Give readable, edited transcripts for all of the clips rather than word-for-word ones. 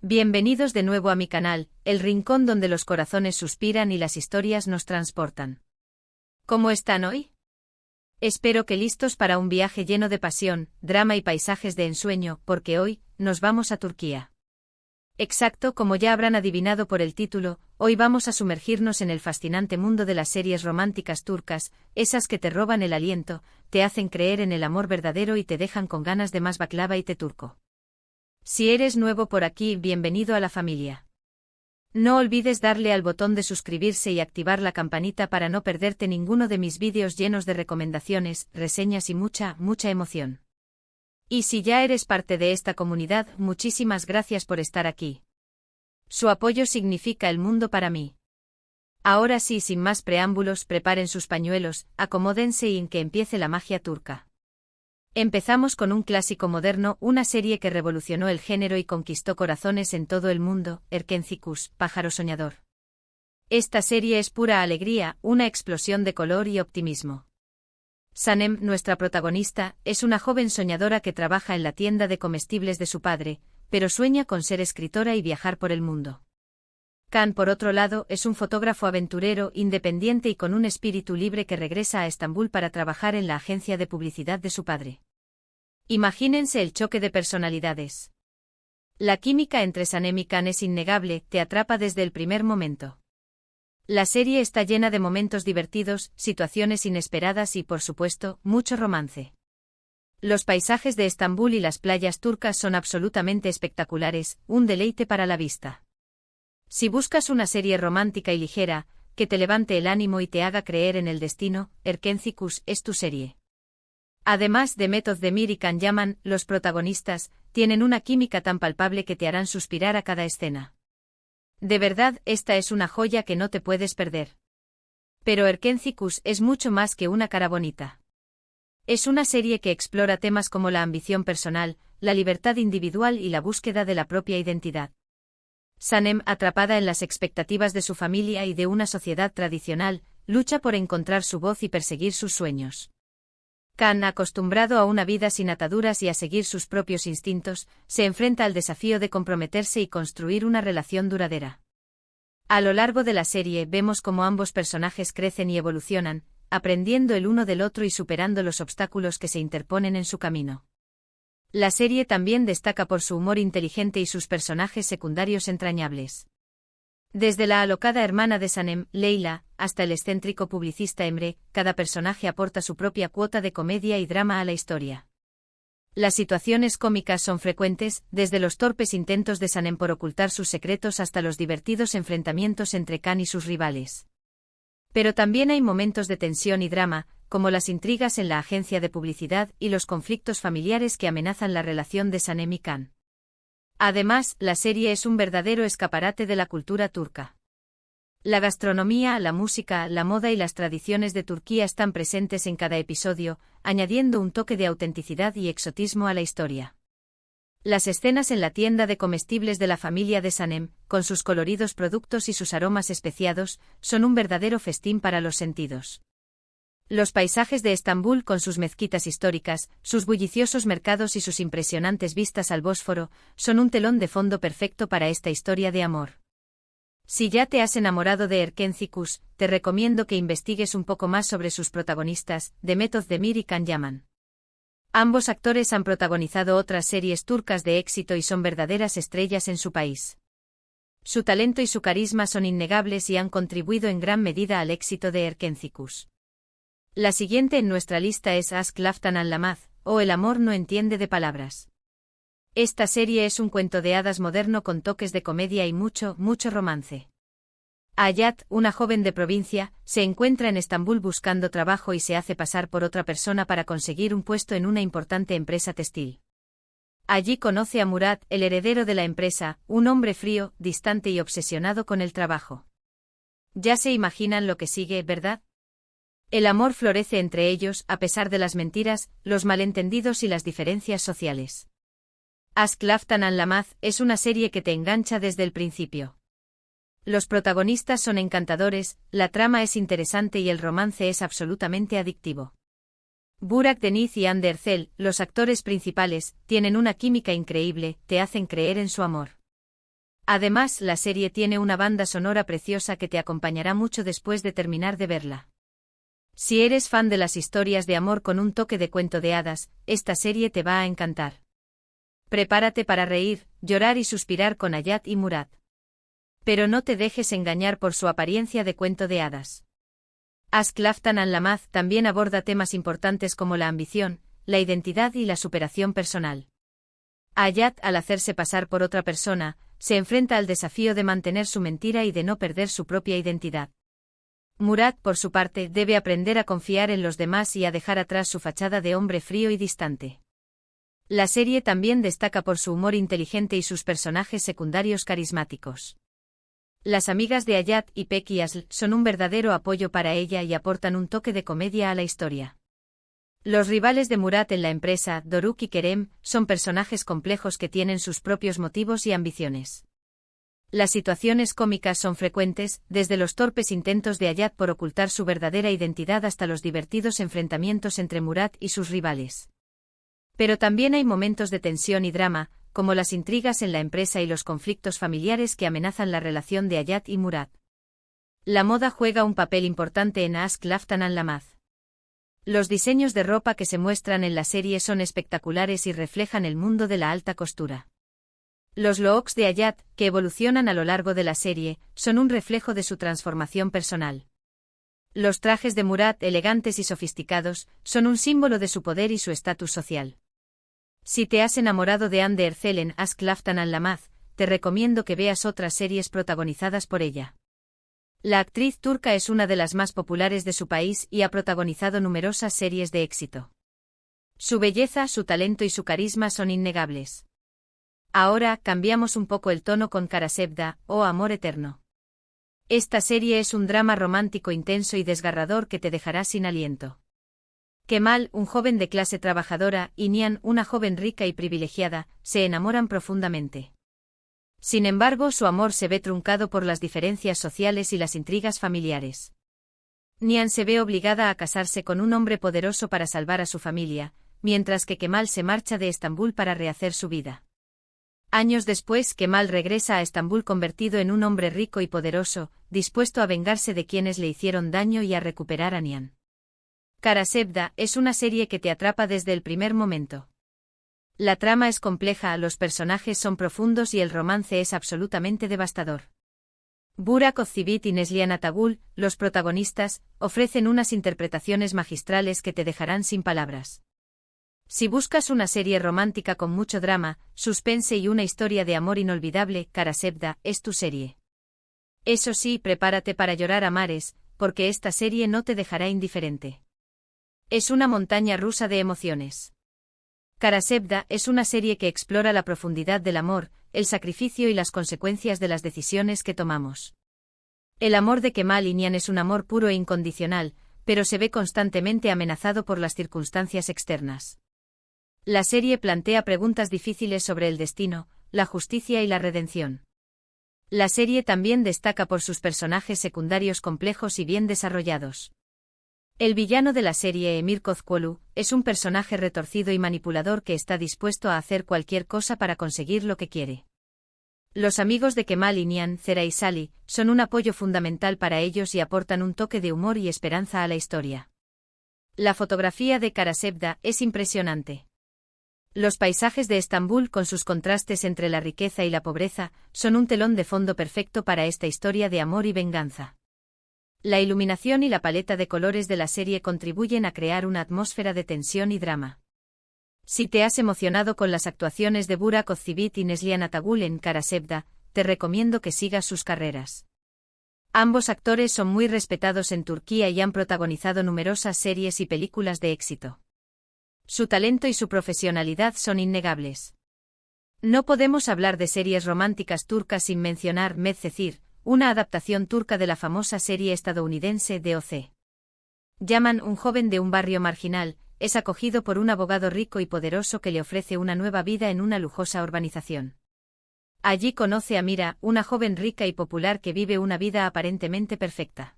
Bienvenidos de nuevo a mi canal, el rincón donde los corazones suspiran y las historias nos transportan. ¿Cómo están hoy? Espero que listos para un viaje lleno de pasión, drama y paisajes de ensueño, porque hoy nos vamos a Turquía. Exacto, como ya habrán adivinado por el título, hoy vamos a sumergirnos en el fascinante mundo de las series románticas turcas, esas que te roban el aliento, te hacen creer en el amor verdadero y te dejan con ganas de más baklava y té turco. Si eres nuevo por aquí, bienvenido a la familia. No olvides darle al botón de suscribirse y activar la campanita para no perderte ninguno de mis vídeos llenos de recomendaciones, reseñas y mucha emoción. Y si ya eres parte de esta comunidad, muchísimas gracias por estar aquí. Su apoyo significa el mundo para mí. Ahora sí, sin más preámbulos, preparen sus pañuelos, acomódense y que empiece la magia turca. Empezamos con un clásico moderno, una serie que revolucionó el género y conquistó corazones en todo el mundo, Erkenzikuş, Pájaro Soñador. Esta serie es pura alegría, una explosión de color y optimismo. Sanem, nuestra protagonista, es una joven soñadora que trabaja en la tienda de comestibles de su padre, pero sueña con ser escritora y viajar por el mundo. Kan, por otro lado, es un fotógrafo aventurero, independiente y con un espíritu libre que regresa a Estambul para trabajar en la agencia de publicidad de su padre. Imagínense el choque de personalidades. La química entre Sanem y Kan es innegable, te atrapa desde el primer momento. La serie está llena de momentos divertidos, situaciones inesperadas y, por supuesto, mucho romance. Los paisajes de Estambul y las playas turcas son absolutamente espectaculares, un deleite para la vista. Si buscas una serie romántica y ligera, que te levante el ánimo y te haga creer en el destino, Erkenzikuş es tu serie. Además de Mehmet Özdemir y Can Yaman, los protagonistas, tienen una química tan palpable que te harán suspirar a cada escena. De verdad, esta es una joya que no te puedes perder. Pero Erkenzikuş es mucho más que una cara bonita. Es una serie que explora temas como la ambición personal, la libertad individual y la búsqueda de la propia identidad. Sanem, atrapada en las expectativas de su familia y de una sociedad tradicional, lucha por encontrar su voz y perseguir sus sueños. Kan, acostumbrado a una vida sin ataduras y a seguir sus propios instintos, se enfrenta al desafío de comprometerse y construir una relación duradera. A lo largo de la serie vemos cómo ambos personajes crecen y evolucionan, aprendiendo el uno del otro y superando los obstáculos que se interponen en su camino. La serie también destaca por su humor inteligente y sus personajes secundarios entrañables. Desde la alocada hermana de Sanem, Leyla, hasta el excéntrico publicista Emre, cada personaje aporta su propia cuota de comedia y drama a la historia. Las situaciones cómicas son frecuentes, desde los torpes intentos de Sanem por ocultar sus secretos hasta los divertidos enfrentamientos entre Kan y sus rivales. Pero también hay momentos de tensión y drama, como las intrigas en la agencia de publicidad y los conflictos familiares que amenazan la relación de Sanem y Kan. Además, la serie es un verdadero escaparate de la cultura turca. La gastronomía, la música, la moda y las tradiciones de Turquía están presentes en cada episodio, añadiendo un toque de autenticidad y exotismo a la historia. Las escenas en la tienda de comestibles de la familia de Sanem, con sus coloridos productos y sus aromas especiados, son un verdadero festín para los sentidos. Los paisajes de Estambul con sus mezquitas históricas, sus bulliciosos mercados y sus impresionantes vistas al Bósforo, son un telón de fondo perfecto para esta historia de amor. Si ya te has enamorado de Erkenzikuş, te recomiendo que investigues un poco más sobre sus protagonistas, Mehmet Özdemir y Can Yaman. Ambos actores han protagonizado otras series turcas de éxito y son verdaderas estrellas en su país. Su talento y su carisma son innegables y han contribuido en gran medida al éxito de Erkenzikuş. La siguiente en nuestra lista es Aşk Laftan Anlamaz, o El amor no entiende de palabras. Esta serie es un cuento de hadas moderno con toques de comedia y mucho romance. Hayat, una joven de provincia, se encuentra en Estambul buscando trabajo y se hace pasar por otra persona para conseguir un puesto en una importante empresa textil. Allí conoce a Murat, el heredero de la empresa, un hombre frío, distante y obsesionado con el trabajo. Ya se imaginan lo que sigue, ¿verdad? El amor florece entre ellos, a pesar de las mentiras, los malentendidos y las diferencias sociales. Aşk Laftan Anlamaz es una serie que te engancha desde el principio. Los protagonistas son encantadores, la trama es interesante y el romance es absolutamente adictivo. Burak Deniz y Hande Erçel, los actores principales, tienen una química increíble, te hacen creer en su amor. Además, la serie tiene una banda sonora preciosa que te acompañará mucho después de terminar de verla. Si eres fan de las historias de amor con un toque de cuento de hadas, esta serie te va a encantar. Prepárate para reír, llorar y suspirar con Hayat y Murad. Pero no te dejes engañar por su apariencia de cuento de hadas. Ask Laftan and Lamaz también aborda temas importantes como la ambición, la identidad y la superación personal. Hayat, al hacerse pasar por otra persona, se enfrenta al desafío de mantener su mentira y de no perder su propia identidad. Murad, por su parte, debe aprender a confiar en los demás y a dejar atrás su fachada de hombre frío y distante. La serie también destaca por su humor inteligente y sus personajes secundarios carismáticos. Las amigas de Hayat y Pek y Asl son un verdadero apoyo para ella y aportan un toque de comedia a la historia. Los rivales de Murad en la empresa, Doruk y Kerem, son personajes complejos que tienen sus propios motivos y ambiciones. Las situaciones cómicas son frecuentes, desde los torpes intentos de Hayat por ocultar su verdadera identidad hasta los divertidos enfrentamientos entre Murad y sus rivales. Pero también hay momentos de tensión y drama, como las intrigas en la empresa y los conflictos familiares que amenazan la relación de Hayat y Murad. La moda juega un papel importante en Ask Laftan and Lamaz. Los diseños de ropa que se muestran en la serie son espectaculares y reflejan el mundo de la alta costura. Los looks de Hayat, que evolucionan a lo largo de la serie, son un reflejo de su transformación personal. Los trajes de Murad, elegantes y sofisticados, son un símbolo de su poder y su estatus social. Si te has enamorado de Hande Erçel en Ask Laftan and Lamaz, te recomiendo que veas otras series protagonizadas por ella. La actriz turca es una de las más populares de su país y ha protagonizado numerosas series de éxito. Su belleza, su talento y su carisma son innegables. Ahora, cambiamos un poco el tono con Karasevda, o Amor Eterno. Esta serie es un drama romántico intenso y desgarrador que te dejará sin aliento. Kemal, un joven de clase trabajadora, y Nihan, una joven rica y privilegiada, se enamoran profundamente. Sin embargo, su amor se ve truncado por las diferencias sociales y las intrigas familiares. Nihan se ve obligada a casarse con un hombre poderoso para salvar a su familia, mientras que Kemal se marcha de Estambul para rehacer su vida. Años después, Kemal regresa a Estambul convertido en un hombre rico y poderoso, dispuesto a vengarse de quienes le hicieron daño y a recuperar a Nihan. Karasevda es una serie que te atrapa desde el primer momento. La trama es compleja, los personajes son profundos y el romance es absolutamente devastador. Burak Özçivit y Neslihan Atagul, los protagonistas, ofrecen unas interpretaciones magistrales que te dejarán sin palabras. Si buscas una serie romántica con mucho drama, suspense y una historia de amor inolvidable, Karasevda es tu serie. Eso sí, prepárate para llorar a mares, porque esta serie no te dejará indiferente. Es una montaña rusa de emociones. Karasevda es una serie que explora la profundidad del amor, el sacrificio y las consecuencias de las decisiones que tomamos. El amor de Kemal y Nihan es un amor puro e incondicional, pero se ve constantemente amenazado por las circunstancias externas. La serie plantea preguntas difíciles sobre el destino, la justicia y la redención. La serie también destaca por sus personajes secundarios complejos y bien desarrollados. El villano de la serie, Emir Kozkolu, es un personaje retorcido y manipulador que está dispuesto a hacer cualquier cosa para conseguir lo que quiere. Los amigos de Kemal y Nihan, Zera y Sally, son un apoyo fundamental para ellos y aportan un toque de humor y esperanza a la historia. La fotografía de Karasevda es impresionante. Los paisajes de Estambul, con sus contrastes entre la riqueza y la pobreza, son un telón de fondo perfecto para esta historia de amor y venganza. La iluminación y la paleta de colores de la serie contribuyen a crear una atmósfera de tensión y drama. Si te has emocionado con las actuaciones de Burak Özçivit y Neslihan Atagul en Karasevda, te recomiendo que sigas sus carreras. Ambos actores son muy respetados en Turquía y han protagonizado numerosas series y películas de éxito. Su talento y su profesionalidad son innegables. No podemos hablar de series románticas turcas sin mencionar Medcezir, una adaptación turca de la famosa serie estadounidense DOC. Yaman, un joven de un barrio marginal, es acogido por un abogado rico y poderoso que le ofrece una nueva vida en una lujosa urbanización. Allí conoce a Mira, una joven rica y popular que vive una vida aparentemente perfecta.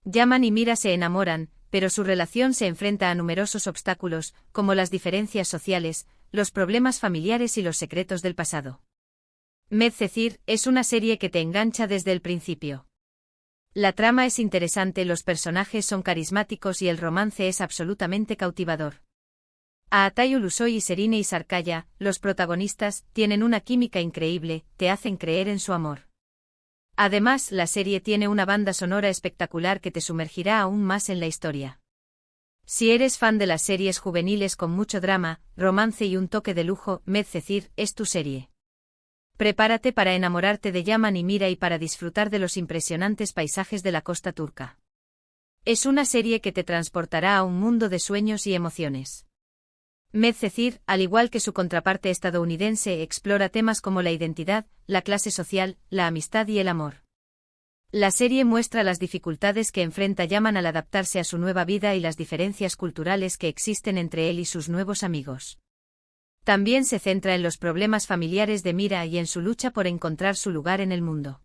Yaman y Mira se enamoran, pero su relación se enfrenta a numerosos obstáculos, como las diferencias sociales, los problemas familiares y los secretos del pasado. Medcezir es una serie que te engancha desde el principio. La trama es interesante, los personajes son carismáticos y el romance es absolutamente cautivador. Aatay Ulusoy y Serine Isarkaya, los protagonistas, tienen una química increíble, te hacen creer en su amor. Además, la serie tiene una banda sonora espectacular que te sumergirá aún más en la historia. Si eres fan de las series juveniles con mucho drama, romance y un toque de lujo, Medcezir es tu serie. Prepárate para enamorarte de Yaman y Mira y para disfrutar de los impresionantes paisajes de la costa turca. Es una serie que te transportará a un mundo de sueños y emociones. Medcezir, al igual que su contraparte estadounidense, explora temas como la identidad, la clase social, la amistad y el amor. La serie muestra las dificultades que enfrenta Yaman al adaptarse a su nueva vida y las diferencias culturales que existen entre él y sus nuevos amigos. También se centra en los problemas familiares de Mira y en su lucha por encontrar su lugar en el mundo.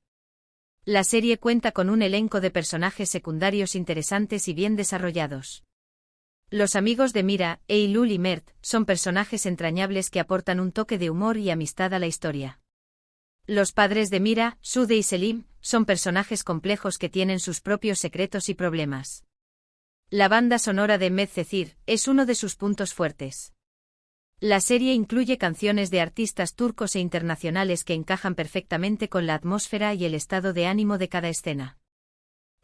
La serie cuenta con un elenco de personajes secundarios interesantes y bien desarrollados. Los amigos de Mira, Eylül y Mert, son personajes entrañables que aportan un toque de humor y amistad a la historia. Los padres de Mira, Sude y Selim, son personajes complejos que tienen sus propios secretos y problemas. La banda sonora de Medcezir es uno de sus puntos fuertes. La serie incluye canciones de artistas turcos e internacionales que encajan perfectamente con la atmósfera y el estado de ánimo de cada escena.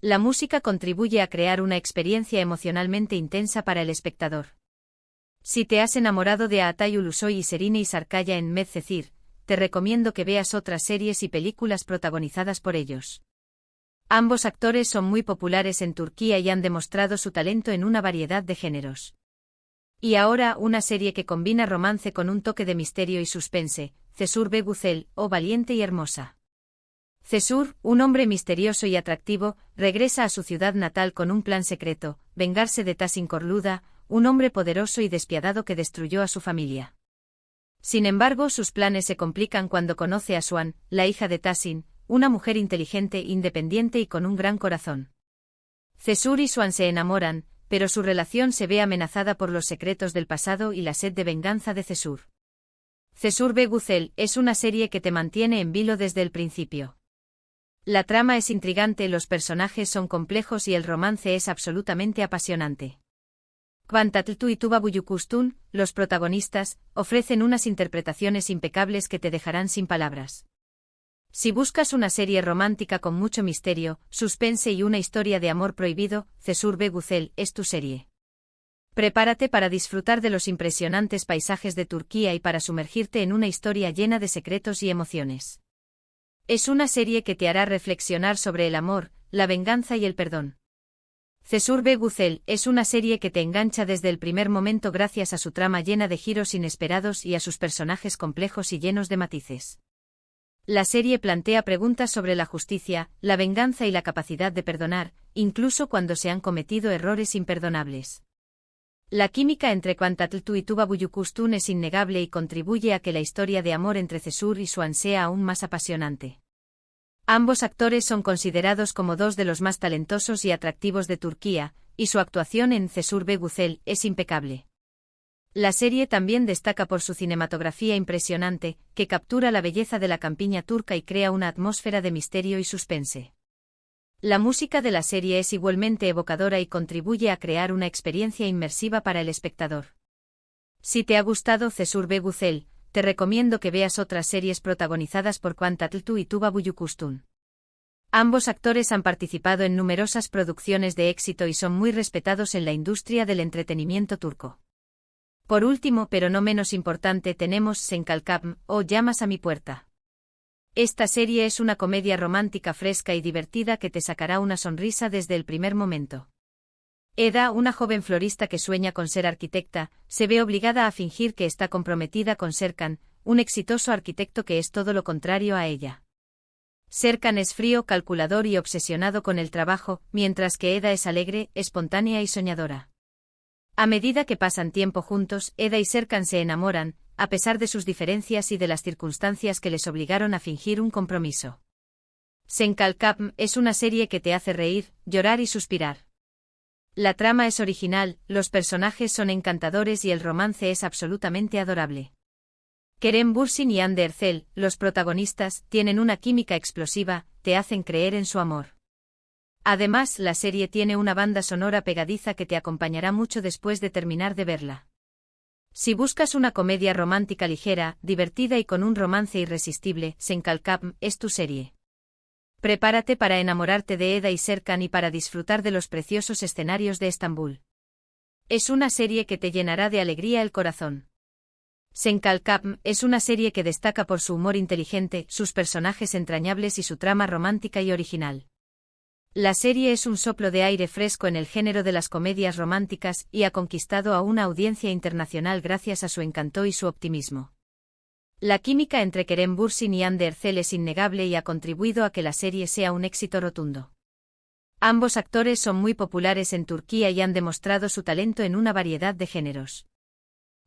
La música contribuye a crear una experiencia emocionalmente intensa para el espectador. Si te has enamorado de Aatay Ulusoy y Serine Isarkaya en Medcezir, te recomiendo que veas otras series y películas protagonizadas por ellos. Ambos actores son muy populares en Turquía y han demostrado su talento en una variedad de géneros. Y ahora una serie que combina romance con un toque de misterio y suspense, Cesur Beguzel, o Valiente y Hermosa. Cesur, un hombre misterioso y atractivo, regresa a su ciudad natal con un plan secreto, vengarse de Tahsin Korluda, un hombre poderoso y despiadado que destruyó a su familia. Sin embargo, sus planes se complican cuando conoce a Suan, la hija de Tahsin, una mujer inteligente, independiente y con un gran corazón. Cesur y Suan se enamoran, pero su relación se ve amenazada por los secretos del pasado y la sed de venganza de Cesur. Cesur Beguzel es una serie que te mantiene en vilo desde el principio. La trama es intrigante, los personajes son complejos y el romance es absolutamente apasionante. Kvantatltu y Tuba Buyukustun, los protagonistas, ofrecen unas interpretaciones impecables que te dejarán sin palabras. Si buscas una serie romántica con mucho misterio, suspense y una historia de amor prohibido, Cesur Beguzel es tu serie. Prepárate para disfrutar de los impresionantes paisajes de Turquía y para sumergirte en una historia llena de secretos y emociones. Es una serie que te hará reflexionar sobre el amor, la venganza y el perdón. Cesur Beguzel es una serie que te engancha desde el primer momento gracias a su trama llena de giros inesperados y a sus personajes complejos y llenos de matices. La serie plantea preguntas sobre la justicia, la venganza y la capacidad de perdonar, incluso cuando se han cometido errores imperdonables. La química entre Kvantatltu y Tuba Buyukustun es innegable y contribuye a que la historia de amor entre Cesur y Suan sea aún más apasionante. Ambos actores son considerados como dos de los más talentosos y atractivos de Turquía, y su actuación en Cesur Beguzel es impecable. La serie también destaca por su cinematografía impresionante, que captura la belleza de la campiña turca y crea una atmósfera de misterio y suspense. La música de la serie es igualmente evocadora y contribuye a crear una experiencia inmersiva para el espectador. Si te ha gustado Cesur Beguzel, te recomiendo que veas otras series protagonizadas por Kvantatltu y Tuba Buyukustun. Ambos actores han participado en numerosas producciones de éxito y son muy respetados en la industria del entretenimiento turco. Por último, pero no menos importante, tenemos Sen Kalkam, o Llamas a mi puerta. Esta serie es una comedia romántica fresca y divertida que te sacará una sonrisa desde el primer momento. Eda, una joven florista que sueña con ser arquitecta, se ve obligada a fingir que está comprometida con Serkan, un exitoso arquitecto que es todo lo contrario a ella. Serkan es frío, calculador y obsesionado con el trabajo, mientras que Eda es alegre, espontánea y soñadora. A medida que pasan tiempo juntos, Eda y Serkan se enamoran, a pesar de sus diferencias y de las circunstancias que les obligaron a fingir un compromiso. Sen Kalkam es una serie que te hace reír, llorar y suspirar. La trama es original, los personajes son encantadores y el romance es absolutamente adorable. Kerem Bürsin y Hande Erçel, los protagonistas, tienen una química explosiva, te hacen creer en su amor. Además, la serie tiene una banda sonora pegadiza que te acompañará mucho después de terminar de verla. Si buscas una comedia romántica ligera, divertida y con un romance irresistible, Senkalkam es tu serie. Prepárate para enamorarte de Eda y Serkan y para disfrutar de los preciosos escenarios de Estambul. Es una serie que te llenará de alegría el corazón. Senkalkam es una serie que destaca por su humor inteligente, sus personajes entrañables y su trama romántica y original. La serie es un soplo de aire fresco en el género de las comedias románticas y ha conquistado a una audiencia internacional gracias a su encanto y su optimismo. La química entre Kerem Bürsin y Hande Erçel es innegable y ha contribuido a que la serie sea un éxito rotundo. Ambos actores son muy populares en Turquía y han demostrado su talento en una variedad de géneros.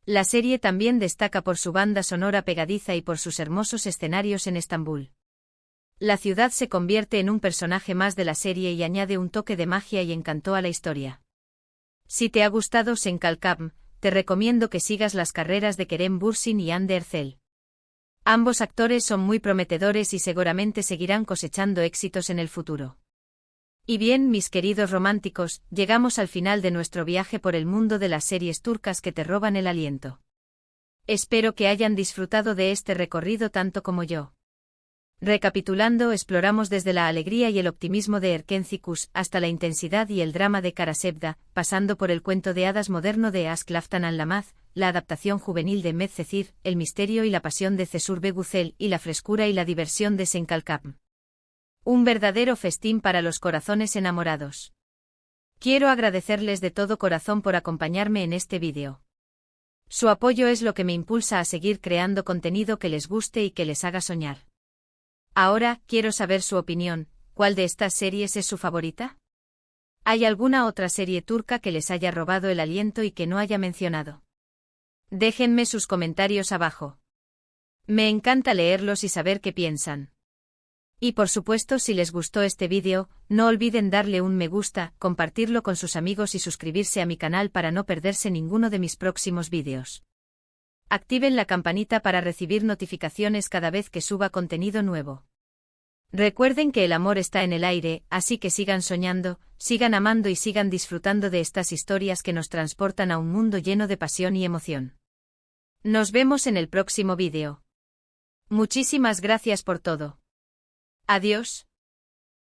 La serie también destaca por su banda sonora pegadiza y por sus hermosos escenarios en Estambul. La ciudad se convierte en un personaje más de la serie y añade un toque de magia y encanto a la historia. Si te ha gustado Senkalkam, te recomiendo que sigas las carreras de Kerem Bürsin y Hande Erçel. Ambos actores son muy prometedores y seguramente seguirán cosechando éxitos en el futuro. Y bien, mis queridos románticos, llegamos al final de nuestro viaje por el mundo de las series turcas que te roban el aliento. Espero que hayan disfrutado de este recorrido tanto como yo. Recapitulando, exploramos desde la alegría y el optimismo de Erken Cikus hasta la intensidad y el drama de Karasevda, pasando por el cuento de hadas moderno de Aşk Laftan Anlamaz, la adaptación juvenil de Medcezir, el misterio y la pasión de Cesur Begucel y la frescura y la diversión de Senkalkam. Un verdadero festín para los corazones enamorados. Quiero agradecerles de todo corazón por acompañarme en este vídeo. Su apoyo es lo que me impulsa a seguir creando contenido que les guste y que les haga soñar. Ahora, quiero saber su opinión, ¿cuál de estas series es su favorita? ¿Hay alguna otra serie turca que les haya robado el aliento y que no haya mencionado? Déjenme sus comentarios abajo. Me encanta leerlos y saber qué piensan. Y por supuesto, si les gustó este vídeo, no olviden darle un me gusta, compartirlo con sus amigos y suscribirse a mi canal para no perderse ninguno de mis próximos vídeos. Activen la campanita para recibir notificaciones cada vez que suba contenido nuevo. Recuerden que el amor está en el aire, así que sigan soñando, sigan amando y sigan disfrutando de estas historias que nos transportan a un mundo lleno de pasión y emoción. Nos vemos en el próximo vídeo. Muchísimas gracias por todo. Adiós.